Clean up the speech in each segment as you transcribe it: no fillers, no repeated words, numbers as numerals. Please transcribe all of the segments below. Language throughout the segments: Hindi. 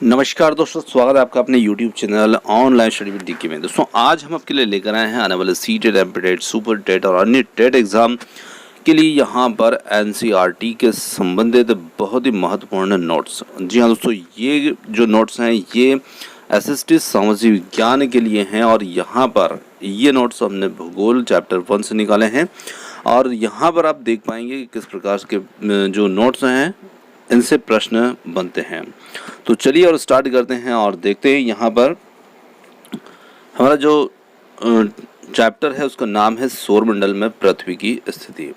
नमस्कार दोस्तों, स्वागत है आपका अपने YouTube channel online study with DK में। दोस्तों आज हम आपके लिए लेकर आए हैं आने वाले सीटेट, एमपीटेट, सुपर टेट और अन्य टेट एग्जाम के लिए यहाँ पर एनसीईआरटी के संबंधित बहुत ही महत्वपूर्ण नोट्स। जी हाँ दोस्तों, ये जो नोट्स हैं ये एसएसटी सामाजिक विज्ञान के लिए हैं और यहाँ पर ये नोट्स हमने भूगोल चैप्टर 1 से निकाले हैं और यहाँ पर आप देख पाएंगे कि किस प्रकार के जो नोट्स हैं इनसे प्रश्न बनते हैं। तो चलिए और स्टार्ट करते हैं और देखते हैं। यहाँ पर हमारा जो चैप्टर है उसका नाम है सौरमंडल में पृथ्वी की स्थिति।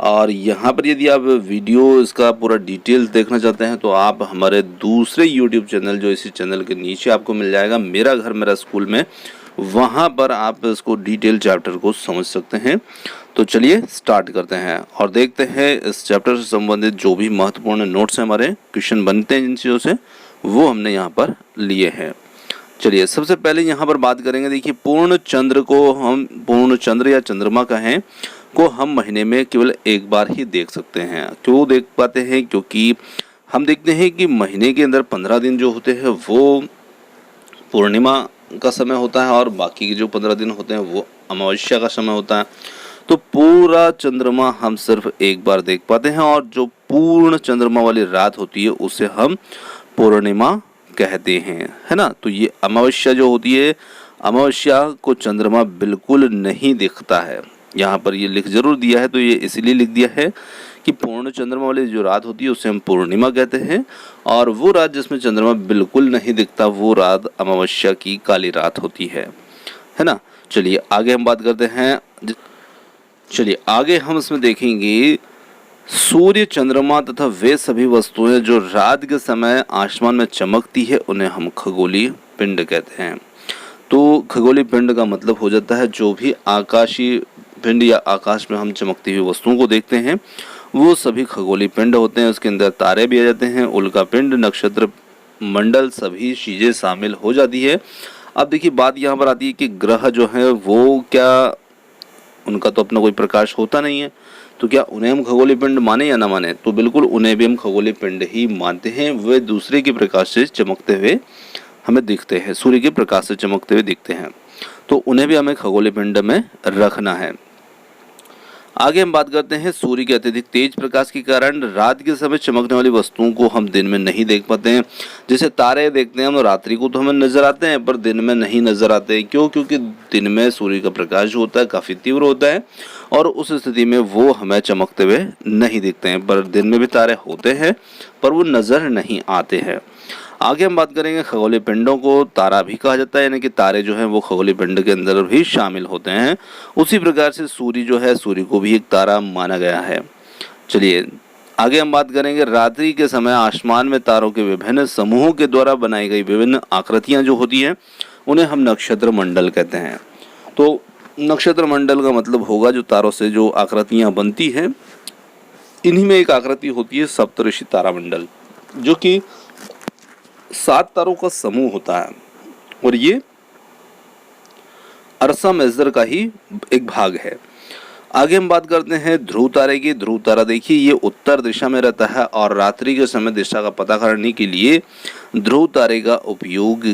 और यहाँ पर यदि आप वीडियो इसका पूरा डिटेल्स देखना चाहते हैं तो आप हमारे दूसरे YouTube चैनल जो इसी चैनल के नीचे आपको मिल जाएगा, मेरा घर मेरा स्कूल में, वहाँ पर आप इसको डिटेल चैप्टर को समझ सकते हैं। तो चलिए स्टार्ट करते हैं और देखते हैं इस चैप्टर से संबंधित जो भी महत्वपूर्ण नोट्स हैं, हमारे क्वेश्चन बनते हैं जिन चीज़ों से, वो हमने यहाँ पर लिए हैं। चलिए सबसे पहले यहाँ पर बात करेंगे। देखिए पूर्ण चंद्र को हम पूर्ण चंद्र या चंद्रमा कहें को हम महीने में केवल एक बार ही देख सकते हैं। क्यों देख पाते हैं? क्योंकि हम देखते हैं कि महीने के अंदर 15 दिन जो होते हैं वो पूर्णिमा का समय होता है और बाकी के जो 15 दिन होते हैं वो अमावस्या का समय होता है। तो पूरा चंद्रमा हम सिर्फ एक बार देख पाते हैं और जो पूर्ण चंद्रमा वाली रात होती है उसे हम पूर्णिमा कहते हैं, है ना। तो ये अमावस्या जो होती है, अमावस्या को चंद्रमा बिल्कुल नहीं दिखता है। यहाँ पर ये लिख जरूर दिया है, तो ये इसलिए लिख दिया है कि पूर्ण चंद्रमा वाली जो रात होती है उसे हम पूर्णिमा कहते हैं और वो रात जिसमें चंद्रमा बिल्कुल नहीं दिखता वो रात अमावस्या की काली रात होती है ना। चलिए आगे हम बात करते हैं। चलिए आगे हम इसमें देखेंगे सूर्य, चंद्रमा तथा वे सभी वस्तुएं जो रात के समय आसमान में चमकती है उन्हें हम खगोलीय पिंड कहते हैं। तो खगोलीय पिंड का मतलब हो जाता है जो भी आकाशीय पिंड या आकाश में हम चमकती हुई वस्तुओं को देखते हैं वो सभी खगोलीय पिंड होते हैं। उसके अंदर तारे भी आ जाते हैं, उल्का पिंड, नक्षत्र मंडल, सभी चीज़ें शामिल हो जाती है। अब देखिए बात यहाँ पर आती है कि ग्रह जो है वो क्या, उनका तो अपना कोई प्रकाश होता नहीं है, तो क्या उन्हें हम खगोलीय पिंड माने या ना माने? तो बिल्कुल उन्हें भी हम खगोलीय पिंड ही मानते हैं। वे दूसरे के प्रकाश से चमकते हुए हमें दिखते हैं, सूर्य के प्रकाश से चमकते हुए दिखते हैं, तो उन्हें भी हमें खगोलीय पिंड में रखना है। आगे हम बात करते हैं सूर्य के अत्यधिक तेज प्रकाश के कारण रात के समय चमकने वाली वस्तुओं को हम दिन में नहीं देख पाते हैं। जैसे तारे देखते हैं हम रात्रि को तो हमें नजर आते हैं पर दिन में नहीं नजर आते। क्यों? क्योंकि दिन में सूर्य का प्रकाश जो होता है काफी तीव्र होता है और उस स्थिति में वो हमें चमकते हुए नहीं दिखते हैं। पर दिन में भी तारे होते हैं पर वो नजर नहीं आते हैं। आगे हम बात करेंगे खगोलीय पिंडों को तारा भी कहा जाता है, यानी कि तारे जो हैं वो खगोलीय पिंड के अंदर भी शामिल होते हैं। उसी प्रकार से सूर्य जो है, सूर्य को भी एक तारा माना गया है। चलिए आगे हम बात करेंगे रात्रि के समय आसमान में तारों के विभिन्न समूहों के द्वारा बनाई गई विभिन्न आकृतियां जो होती हैं उन्हें हम नक्षत्र मंडल कहते हैं। तो नक्षत्र मंडल का मतलब होगा जो तारों से जो आकृतियां बनती हैं, इन्हीं में एक आकृति होती है सप्तऋषि तारामंडल, जो कि 7 तारों का समूह होता है और ये अर्सा मेजर का ही एक भाग है। आगे हम बात करते हैं ध्रुव तारे की। ध्रुव तारा देखिए ये उत्तर दिशा में रहता है और रात्रि के समय दिशा का पता करने के लिए ध्रुव तारे का उपयोग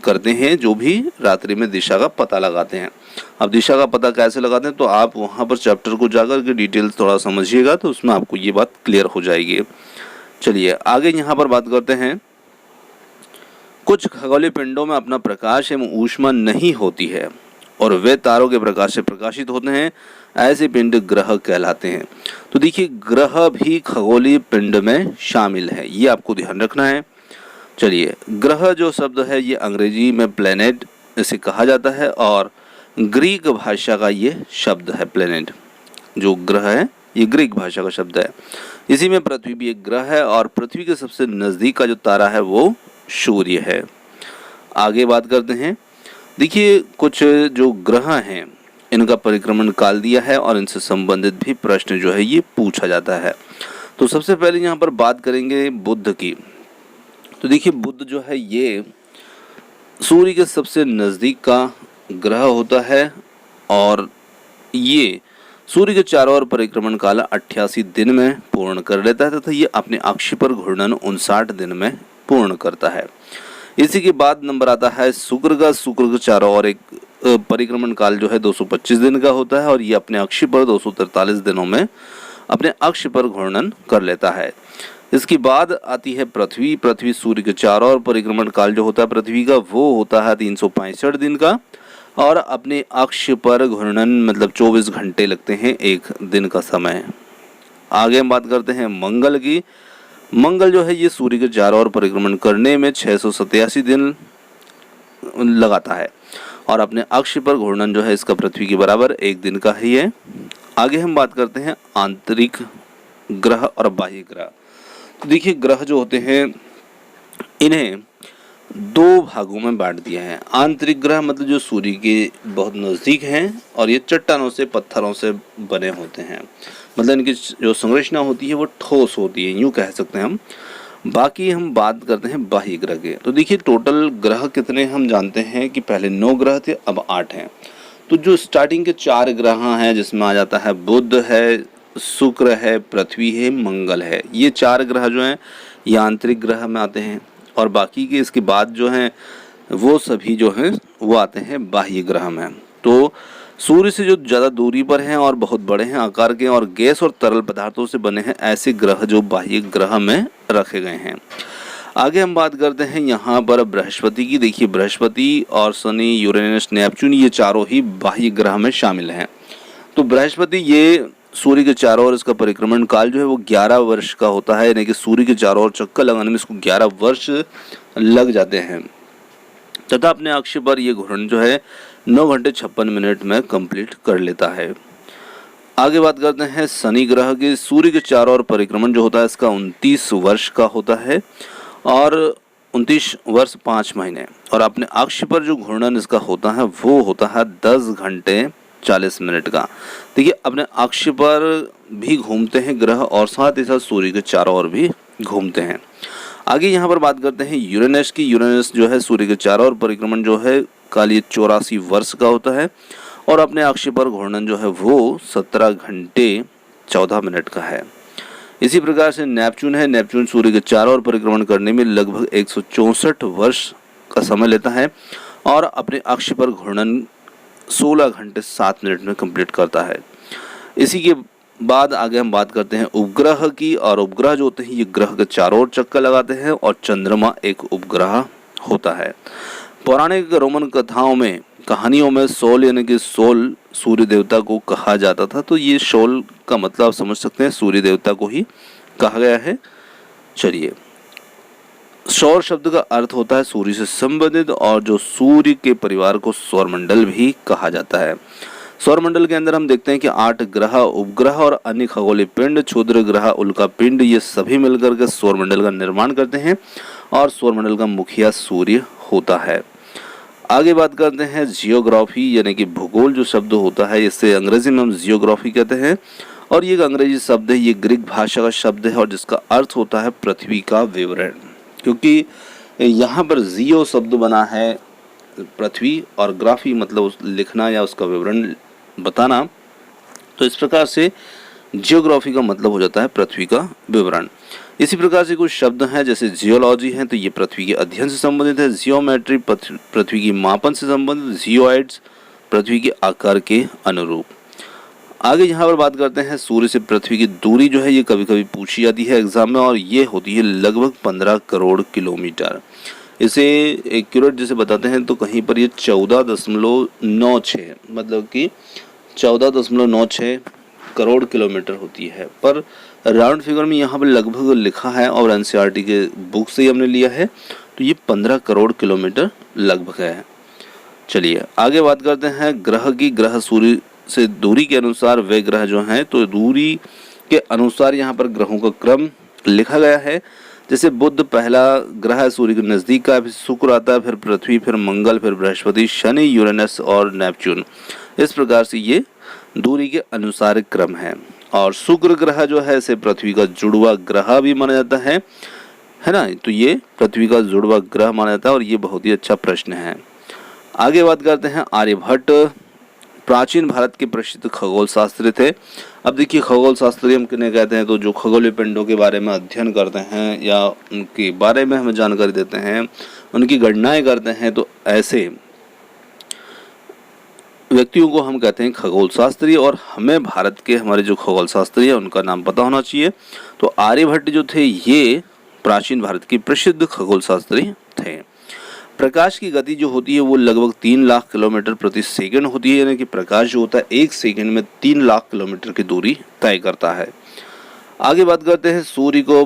करते हैं, जो भी रात्रि में दिशा का पता लगाते हैं। अब दिशा का पता कैसे लगाते हैं तो आप वहां पर चैप्टर को जाकर के डिटेल्स थोड़ा समझिएगा तो उसमें आपको ये बात क्लियर हो जाएगी। चलिए आगे यहाँ पर बात करते हैं। कुछ खगोलीय पिंडों में अपना प्रकाश एवं ऊष्मा नहीं होती है और वे तारों के प्रकाश से प्रकाशित होते हैं। ऐसे पिंड ग्रह कहलाते हैं। तो देखिए ग्रह भी खगोलीय पिंड में शामिल है, ये आपको ध्यान रखना है। चलिए ग्रह जो शब्द है ये अंग्रेजी में प्लेनेट इसे कहा जाता है और ग्रीक भाषा का ये शब्द है। प्लेनेट जो ग्रह है ये ग्रीक भाषा का शब्द है। इसी में पृथ्वी भी एक ग्रह है और पृथ्वी के सबसे नजदीक का जो तारा है वो सूर्य है। आगे बात करते हैं। देखिए कुछ जो ग्रह हैं इनका परिक्रमण काल दिया है और इनसे संबंधित भी प्रश्न जो है ये पूछा जाता है। तो सबसे पहले यहाँ पर बात करेंगे बुध की। तो देखिए बुध जो है ये सूर्य के सबसे नजदीक का ग्रह होता है और ये सूर्य के चारों ओर परिक्रमण काल 88 दिन में पूर्ण कर लेता है तथा ये अपने अक्ष पर घूर्णन 59 दिन में पूर्ण करता है। इसी के बाद नंबर आता है शुक्र का। शुक्र का चारों ओर एक परिक्रमण काल जो है 225 दिन का होता है और ये अपने अक्ष पर 243 दिनों में अपने अक्ष पर घूर्णन कर लेता है। इसके बाद आती है पृथ्वी। पृथ्वी सूर्य के चारों ओर परिक्रमण काल जो होता है पृथ्वी का वो होता है 365 दिन का और अपने अक्ष पर घूर्णन मतलब 24 घंटे लगते हैं एक दिन का समय। आगे हम बात करते हैं मंगल की। मंगल जो है ये सूर्य के चारों ओर परिक्रमण करने में 687 दिन लगाता है और अपने अक्ष पर घूर्णन जो है इसका पृथ्वी के बराबर एक दिन का ही है। आगे हम बात करते हैं आंतरिक ग्रह और बाह्य ग्रह। तो देखिए ग्रह जो होते हैं इन्हें दो भागों में बांट दिया है। आंतरिक ग्रह मतलब जो सूर्य के बहुत नज़दीक हैं और ये चट्टानों से पत्थरों से बने होते हैं, मतलब इनकी जो संरचना होती है वो ठोस होती है, यूँ कह सकते हैं हम। बाकी हम बात करते हैं बाह्य ग्रह के। तो देखिए टोटल ग्रह कितने हम जानते हैं कि पहले 9 ग्रह थे, अब 8 हैं। तो जो स्टार्टिंग के 4 ग्रह हैं जिसमें आ जाता है बुध है, शुक्र है, पृथ्वी है, मंगल है, ये 4 ग्रह जो हैं ये आंतरिक ग्रह में आते हैं और बाकी के इसके बाद जो हैं वो सभी जो हैं वो आते हैं बाह्य ग्रह में। तो सूर्य से जो ज़्यादा दूरी पर हैं और बहुत बड़े हैं आकार के और गैस और तरल पदार्थों से बने हैं ऐसे ग्रह जो बाह्य ग्रह में रखे गए हैं। आगे हम बात करते हैं यहाँ पर बृहस्पति की। देखिए बृहस्पति और शनि, यूरेनस, नेपच्यून ये चारों ही बाह्य ग्रह में शामिल हैं। तो बृहस्पति ये सूर्य के चारों ओर इसका परिक्रमण काल जो है वो 11 वर्ष का होता है, यानी कि सूर्य के चारों ओर चक्कर लगाने में इसको 11 वर्ष लग जाते हैं तथा अपने अक्ष पर ये घूर्णन जो है 9 घंटे 56 मिनट में कंप्लीट कर लेता है। आगे बात करते हैं शनि ग्रह के। सूर्य के चारों ओर परिक्रमण जो होता है इसका 29 वर्ष का होता है और 29 वर्ष 5 महीने और अपने अक्ष पर जो घूर्णन इसका होता है वो होता है 10 घंटे 40 मिनट का। देखिए अपने अक्ष पर भी घूमते हैं ग्रह और साथ ही साथ सूर्य के चारों ओर भी घूमते हैं। आगे यहाँ पर बात करते हैं यूरेनस की। यूरेनस जो है सूर्य के चारों ओर परिक्रमण जो है काल ये 84 वर्ष का होता है और अपने अक्ष पर घूर्णन जो है वो 17 घंटे 14 मिनट का है। इसी प्रकार से नेपच्यून है। नेपच्यून सूर्य के चारों ओर परिक्रमण करने में लगभग 164 वर्ष का समय लेता है और अपने अक्ष पर घूर्णन 16 घंटे 7 मिनट में कंप्लीट करता है। इसी के बाद आगे हम बात करते हैं उपग्रह की। और उपग्रह जो होते हैं ये ग्रह के चारों ओर चक्कर लगाते हैं और चंद्रमा एक उपग्रह होता है। पौराणिक रोमन कथाओं में कहानियों में सोल यानी कि सोल सूर्य देवता को कहा जाता था। तो ये सोल का मतलब आप समझ सकते हैं सूर्य देवता को ही कहा गया है। चलिए सौर शब्द का अर्थ होता है सूर्य से संबंधित और जो सूर्य के परिवार को सौरमंडल भी कहा जाता है। सौरमंडल के अंदर हम देखते हैं कि 8 ग्रह, उपग्रह और अन्य खगोलीय पिंड, क्षुद्र ग्रह, उल्का पिंड ये सभी मिलकर के सौरमंडल का निर्माण करते हैं और सौरमंडल का मुखिया सूर्य होता है। आगे बात करते हैं जियोग्राफी यानी कि भूगोल जो शब्द होता है इससे अंग्रेजी में हम जियोग्राफी कहते हैं और ये एक अंग्रेजी शब्द है, ये ग्रीक भाषा का शब्द है और जिसका अर्थ होता है पृथ्वी का विवरण। क्योंकि यहाँ पर जियो शब्द बना है पृथ्वी और ग्राफी मतलब लिखना या उसका विवरण बताना, तो इस प्रकार से जियोग्राफी का मतलब हो जाता है पृथ्वी का विवरण। इसी प्रकार से कुछ शब्द हैं जैसे जियोलॉजी है तो ये पृथ्वी के अध्ययन से संबंधित है, जियोमेट्री पृथ्वी की मापन से संबंधित, जियोइड्स पृथ्वी के आकार के अनुरूप। आगे यहाँ पर बात करते हैं सूर्य से पृथ्वी की दूरी जो है ये कभी कभी पूछी जाती है एग्जाम में और ये होती है लगभग 15 करोड़ किलोमीटर। इसे एक्यूरेट जैसे बताते हैं तो कहीं पर ये 14.96 मतलब कि 14.96 करोड़ किलोमीटर होती है, पर राउंड फिगर में यहाँ पर लगभग लिखा है और एनसीईआरटी के बुक से ही हमने लिया है तो ये 15 करोड़ किलोमीटर लगभग है। चलिए आगे बात करते हैं ग्रह की। ग्रह सूर्य से दूरी के अनुसार वे ग्रह जो हैं तो दूरी के अनुसार यहाँ पर ग्रहों का क्रम लिखा गया है। जैसे बुध पहला ग्रह है सूर्य के नज़दीक का, फिर शुक्र आता है, फिर पृथ्वी, फिर मंगल, फिर बृहस्पति, शनि, यूरेनस और नेपच्यून। इस प्रकार से ये दूरी के अनुसार क्रम है। और शुक्र ग्रह जो है इसे पृथ्वी का जुड़वा ग्रह भी माना जाता है ना, तो ये पृथ्वी का जुड़वा ग्रह माना जाता है और ये बहुत ही अच्छा प्रश्न है। आगे बात करते हैं आर्यभट्ट प्राचीन भारत के प्रसिद्ध खगोल शास्त्री थे। अब देखिए खगोल शास्त्री हम किन्हें कहते हैं, तो जो खगोलीय पिंडों के बारे में अध्ययन करते हैं या उनके बारे में हमें जानकारी देते हैं, उनकी गणनाएं करते हैं, तो ऐसे व्यक्तियों को हम कहते हैं खगोल शास्त्री। और हमें भारत के हमारे जो खगोल शास्त्री है उनका नाम पता होना चाहिए। तो आर्यभट्ट जो थे ये प्राचीन भारत के प्रसिद्ध खगोल शास्त्री थे। प्रकाश की गति जो होती है वो लगभग 3 लाख किलोमीटर प्रति सेकंड होती है, यानी कि प्रकाश जो होता है 1 सेकंड में 3 लाख किलोमीटर की दूरी तय करता है। आगे बात करते हैं सूर्य के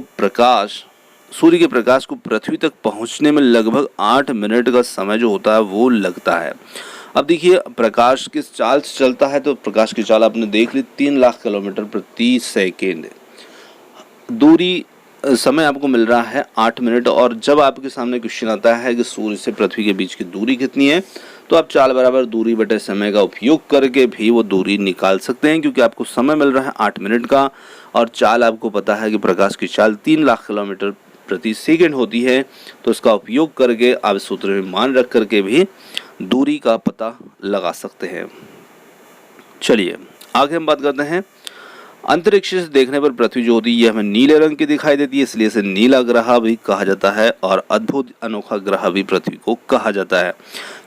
प्रकाश को पृथ्वी तक पहुंचने में लगभग 8 मिनट का समय जो होता है वो लगता है। अब देखिए प्रकाश किस चाल से चलता है, तो प्रकाश की चाल आपने देख ली 3 लाख किलोमीटर प्रति सेकेंड। दूरी समय आपको मिल रहा है 8 मिनट। और जब आपके सामने क्वेश्चन आता है कि सूर्य से पृथ्वी के बीच की दूरी कितनी है, तो आप चाल बराबर दूरी बटे समय का उपयोग करके भी वो दूरी निकाल सकते हैं, क्योंकि आपको समय मिल रहा है 8 मिनट का और चाल आपको पता है कि प्रकाश की चाल 3 लाख किलोमीटर प्रति सेकंड होती है। तो इसका उपयोग करके आप सूत्र में मान रख करके भी दूरी का पता लगा सकते हैं। चलिए आगे हम बात करते हैं। अंतरिक्ष से देखने पर पृथ्वी जो होती है ये हमें नीले रंग की दिखाई देती है, इसलिए इसे नीला ग्रह भी कहा जाता है और अद्भुत अनोखा ग्रह भी पृथ्वी को कहा जाता है,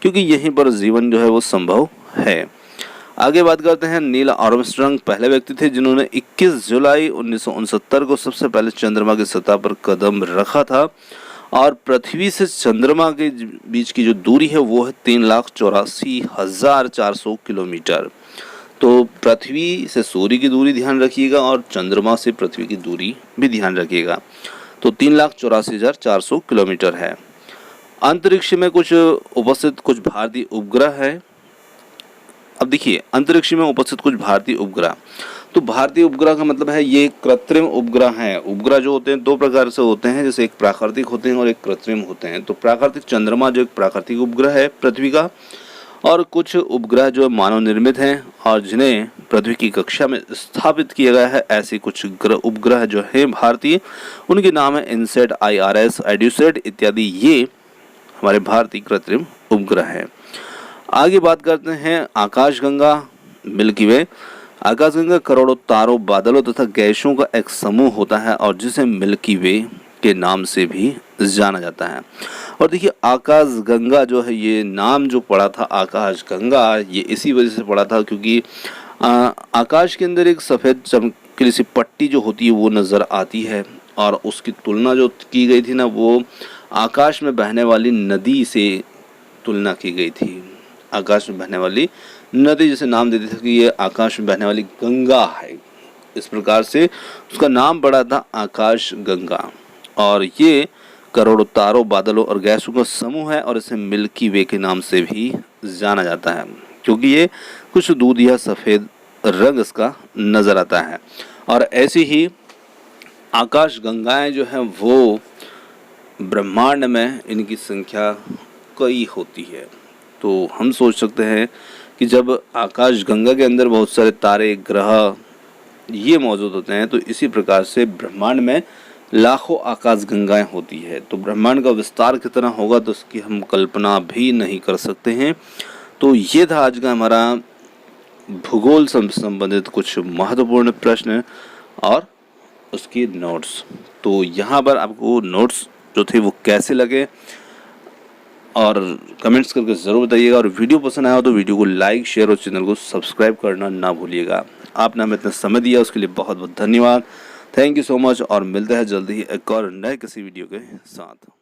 क्योंकि यहीं पर जीवन जो है वो संभव है। आगे बात करते हैं। नील आर्मस्ट्रांग पहले व्यक्ति थे जिन्होंने 21 जुलाई 1969 को सबसे पहले चंद्रमा की सतह पर कदम रखा था और पृथ्वी से चंद्रमा के बीच की जो दूरी है वो है 3,84,400 किलोमीटर। तो पृथ्वी से सूर्य की दूरी ध्यान रखिएगा और चंद्रमा से पृथ्वी की दूरी भी ध्यान रखिएगा। तो 3,84,400 किलोमीटर है। अंतरिक्ष में उपस्थित कुछ भारतीय उपग्रह है। अब देखिए अंतरिक्ष में उपस्थित कुछ भारतीय उपग्रह, तो भारतीय उपग्रह का मतलब है ये कृत्रिम उपग्रह हैं। उपग्रह जो होते हैं 2 प्रकार से होते हैं, जैसे एक प्राकृतिक होते हैं और एक कृत्रिम होते हैं। तो प्राकृतिक चंद्रमा जो एक प्राकृतिक उपग्रह है पृथ्वी का, और कुछ उपग्रह जो मानव निर्मित हैं और जिन्हें पृथ्वी की कक्षा में स्थापित किया गया है। ऐसे कुछ उपग्रह जो हैं भारतीय, उनके नाम है इनसैट, IRS, एड्यूसैट इत्यादि। ये हमारे भारतीय कृत्रिम उपग्रह हैं। आगे बात करते हैं आकाशगंगा, मिल्की वे। आकाशगंगा करोड़ों तारों, बादलों तथा गैसों का एक समूह होता है और जिसे मिल्की वे के नाम से भी जाना जाता है। और देखिए आकाशगंगा जो है ये नाम जो पड़ा था आकाशगंगा, ये इसी वजह से पड़ा था क्योंकि आकाश के अंदर एक सफ़ेद चमकीली सी पट्टी जो होती है वो नज़र आती है और उसकी तुलना जो की गई थी ना, वो आकाश में बहने वाली नदी से तुलना की गई थी। आकाश में बहने वाली नदी जिसे नाम देते थे कि ये आकाश में बहने वाली गंगा है, इस प्रकार से उसका नाम पड़ा था आकाश गंगा। और ये करोड़ों तारों, बादलों और गैसों का समूह है और इसे मिल्की वे के नाम से भी जाना जाता है, क्योंकि ये कुछ दूधिया सफ़ेद रंग इसका नज़र आता है। और ऐसी ही आकाश गंगाएं जो हैं वो ब्रह्मांड में इनकी संख्या कई होती है। तो हम सोच सकते हैं कि जब आकाश गंगा के अंदर बहुत सारे तारे, ग्रह ये मौजूद होते हैं, तो इसी प्रकार से ब्रह्मांड में लाखों आकाश गंगाएं होती है। तो ब्रह्मांड का विस्तार कितना होगा तो उसकी हम कल्पना भी नहीं कर सकते हैं। तो ये था आज का हमारा भूगोल संबंधित कुछ महत्वपूर्ण प्रश्न और उसकी नोट्स। तो यहाँ पर आपको नोट्स जो थे वो कैसे लगे और कमेंट्स करके ज़रूर बताइएगा। और वीडियो पसंद आया हो तो वीडियो को लाइक, शेयर और चैनल को सब्सक्राइब करना ना भूलिएगा। आपने हमें इतना समय दिया उसके लिए बहुत बहुत धन्यवाद। थैंक यू सो मच और मिलते हैं जल्दी ही एक और नए किसी वीडियो के साथ।